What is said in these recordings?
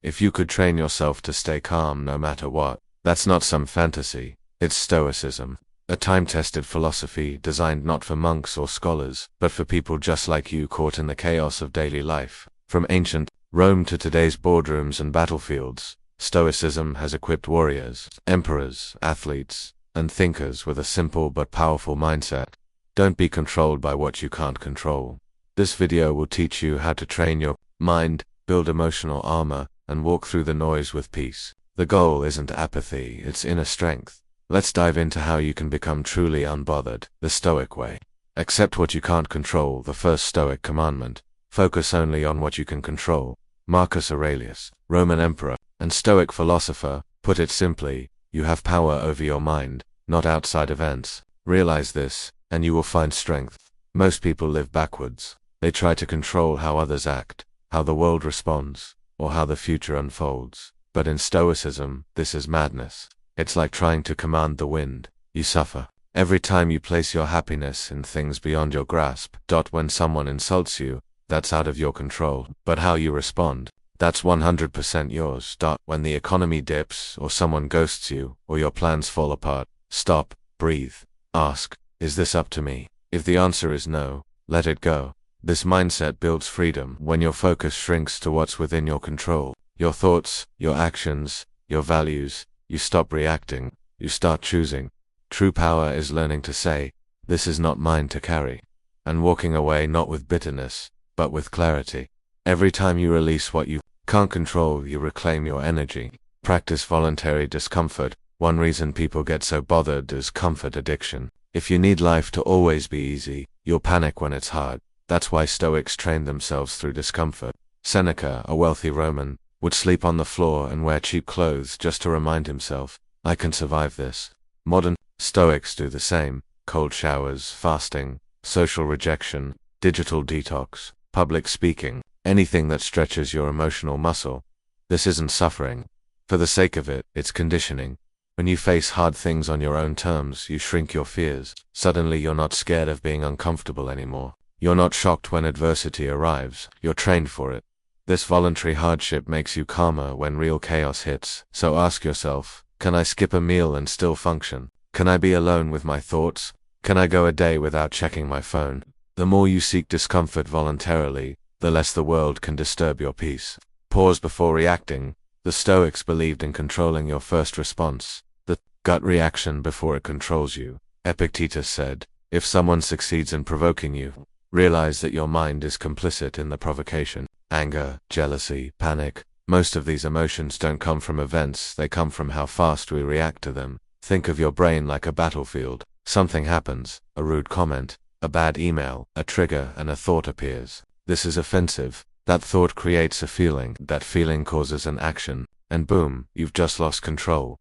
If you could train yourself to stay calm no matter what, that's not some fantasy, it's Stoicism. A time-tested philosophy designed not for monks or scholars, but for people just like you caught in the chaos of daily life. From ancient Rome to today's boardrooms and battlefields, Stoicism has equipped warriors, emperors, athletes, and thinkers with a simple but powerful mindset. Don't be controlled by what you can't control. This video will teach you how to train your mind, build emotional armor, and walk through the noise with peace. The goal isn't apathy, it's inner strength. Let's dive into how you can become truly unbothered, the Stoic way. Accept what you can't control, the first Stoic commandment. Focus only on what you can control. Marcus Aurelius, Roman emperor and Stoic philosopher, put it simply, you have power over your mind, not outside events. Realize this, and you will find strength. Most people live backwards. They try to control how others act, how the world responds, or how the future unfolds. But in Stoicism, this is madness. It's like trying to command the wind. You suffer every time you place your happiness in things beyond your grasp. When someone insults you, that's out of your control. But how you respond, that's 100% yours. When the economy dips, or someone ghosts you, or your plans fall apart, stop, breathe, ask, is this up to me? If the answer is no, let it go. This mindset builds freedom. When your focus shrinks to what's within your control, your thoughts, your actions, your values, you stop reacting, you start choosing. True power is learning to say, this is not mine to carry, and walking away not with bitterness, but with clarity. Every time you release what you can't control, you reclaim your energy. Practice voluntary discomfort. One reason people get so bothered is comfort addiction. If you need life to always be easy, you'll panic when it's hard. That's why Stoics trained themselves through discomfort. Seneca, a wealthy Roman, would sleep on the floor and wear cheap clothes just to remind himself, I can survive this. Modern Stoics do the same. Cold showers, fasting, social rejection, digital detox, public speaking, anything that stretches your emotional muscle. This isn't suffering. For the sake of it, it's conditioning. When you face hard things on your own terms, you shrink your fears. Suddenly you're not scared of being uncomfortable anymore. You're not shocked when adversity arrives. You're trained for it. This voluntary hardship makes you calmer when real chaos hits. So ask yourself, can I skip a meal and still function? Can I be alone with my thoughts? Can I go a day without checking my phone? The more you seek discomfort voluntarily, the less the world can disturb your peace. Pause before reacting. The Stoics believed in controlling your first response, the gut reaction, before it controls you. Epictetus said, if someone succeeds in provoking you, realize that your mind is complicit in the provocation. Anger, jealousy, panic. Most of these emotions don't come from events, they come from how fast we react to them. Think of your brain like a battlefield. Something happens, a rude comment, a bad email, a trigger, and a thought appears. This is offensive. That thought creates a feeling, that feeling causes an action, and boom, you've just lost control.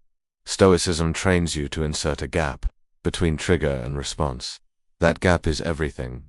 Stoicism trains you to insert a gap between trigger and response. That gap is everything.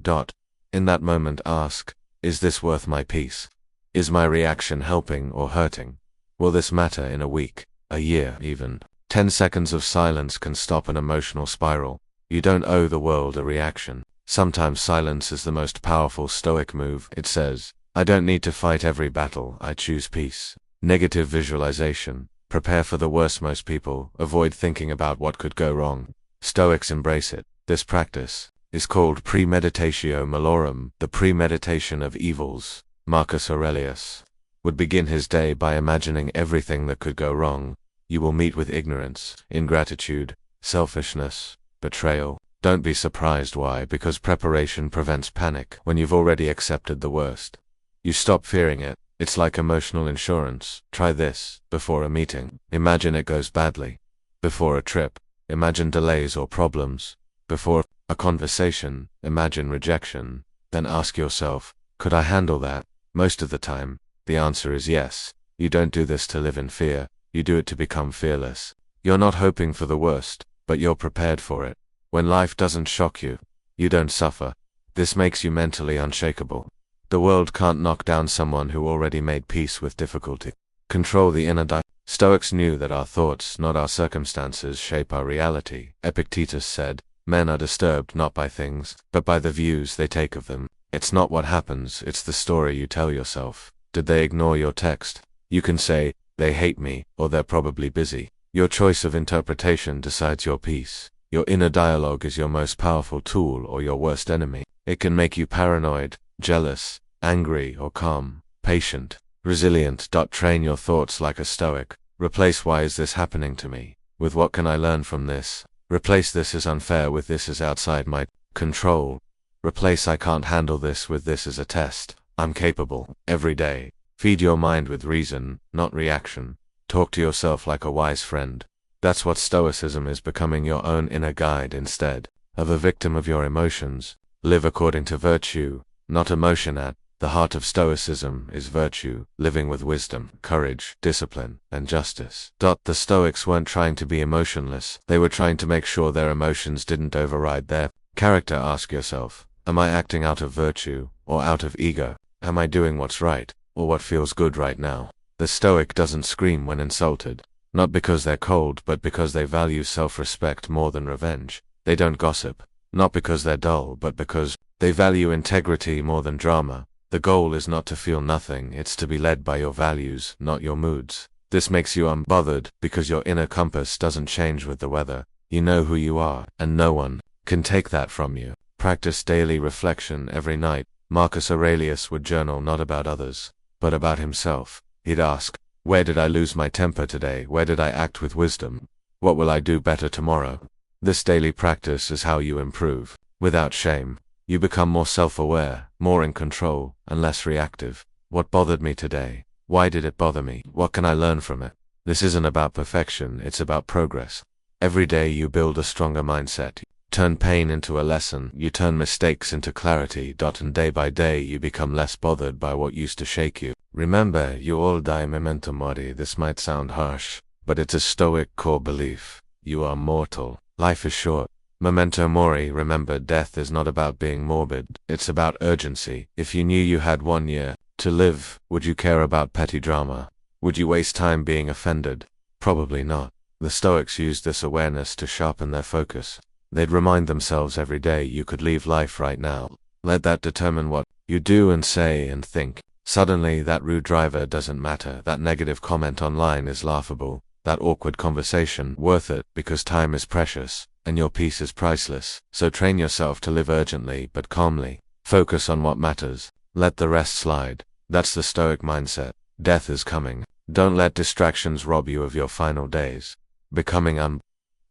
In that moment ask, is this worth my peace? Is my reaction helping or hurting? Will this matter in a week, a year even? 10 seconds of silence can stop an emotional spiral. You don't owe the world a reaction. Sometimes silence is the most powerful Stoic move. It says, I don't need to fight every battle, I choose peace. Negative visualization. Prepare for the worst. Most people avoid thinking about what could go wrong. Stoics embrace it. This practice is called premeditatio malorum, the premeditation of evils. Marcus Aurelius would begin his day by imagining everything that could go wrong. You will meet with ignorance, ingratitude, selfishness, betrayal. Don't be surprised why, because preparation prevents panic. When you've already accepted the worst, you stop fearing it. It's like emotional insurance. Try this. Before a meeting, imagine it goes badly. Before a trip, imagine delays or problems. Before a conversation, imagine rejection. Then ask yourself, could I handle that? Most of the time, the answer is yes. You don't do this to live in fear. You do it to become fearless. You're not hoping for the worst, but you're prepared for it. When life doesn't shock you, you don't suffer. This makes you mentally unshakable. The world can't knock down someone who already made peace with difficulty. Control the inner Stoics knew that our thoughts, not our circumstances, shape our reality. Epictetus said, men are disturbed not by things, but by the views they take of them. It's not what happens, it's the story you tell yourself. Did they ignore your text? You can say, they hate me, or they're probably busy. Your choice of interpretation decides your peace. Your inner dialogue is your most powerful tool or your worst enemy. It can make you paranoid, jealous, angry, or calm, patient, resilient. Train your thoughts like a Stoic. Replace "why is this happening to me" with "what can I learn from this?" Replace "this is unfair" with "this is outside my control." Replace "I can't handle this" with "this is a test. I'm capable." Every day, feed your mind with reason, not reaction. Talk to yourself like a wise friend. That's what Stoicism is, becoming your own inner guide instead of a victim of your emotions. Live according to virtue, not emotion. At the heart of Stoicism is virtue, living with wisdom, courage, discipline, and justice. The Stoics weren't trying to be emotionless, they were trying to make sure their emotions didn't override their character. Ask yourself, am I acting out of virtue, or out of ego? Am I doing what's right, or what feels good right now? The Stoic doesn't scream when insulted, not because they're cold, but because they value self-respect more than revenge. They don't gossip, not because they're dull, but because they value integrity more than drama. The goal is not to feel nothing, it's to be led by your values, not your moods. This makes you unbothered, because your inner compass doesn't change with the weather. You know who you are, and no one can take that from you. Practice daily reflection every night. Marcus Aurelius would journal not about others, but about himself. He'd ask, where did I lose my temper today? Where did I act with wisdom? What will I do better tomorrow? This daily practice is how you improve. Without shame, you become more self-aware, more in control, and less reactive. What bothered me today? Why did it bother me? What can I learn from it? This isn't about perfection, it's about progress. Every day you build a stronger mindset. Turn pain into a lesson, you turn mistakes into clarity. And day by day you become less bothered by what used to shake you. Remember, you all die, memento mori. This might sound harsh, but it's a Stoic core belief. You are mortal. Life is short. Memento mori. Remember, death is not about being morbid, it's about urgency. If you knew you had 1 year to live, would you care about petty drama? Would you waste time being offended? Probably not. The Stoics used this awareness to sharpen their focus. They'd remind themselves every day, you could leave life right now. Let that determine what you do and say and think. Suddenly that rude driver doesn't matter, that negative comment online is laughable, that awkward conversation worth it, because time is precious, and your peace is priceless. So train yourself to live urgently but calmly. Focus on what matters. Let the rest slide. That's the Stoic mindset. Death is coming. Don't let distractions rob you of your final days. Becoming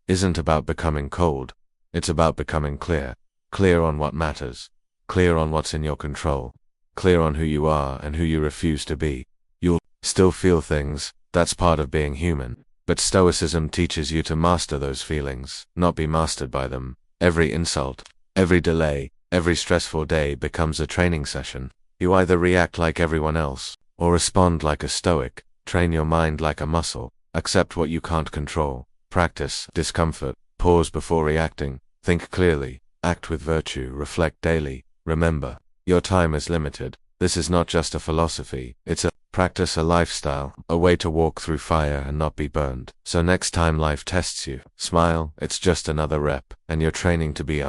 isn't about becoming cold. It's about becoming clear. Clear on what matters. Clear on what's in your control. Clear on who you are and who you refuse to be. You'll still feel things, that's part of being human. But Stoicism teaches you to master those feelings, not be mastered by them. Every insult, every delay, every stressful day becomes a training session. You either react like everyone else, or respond like a Stoic. Train your mind like a muscle. Accept what you can't control. Practice discomfort. Pause before reacting. Think clearly. Act with virtue. Reflect daily. Remember, your time is limited. This is not just a philosophy, it's a practice, a lifestyle, a way to walk through fire and not be burned. So next time life tests you, smile, it's just another rep, and you're training to be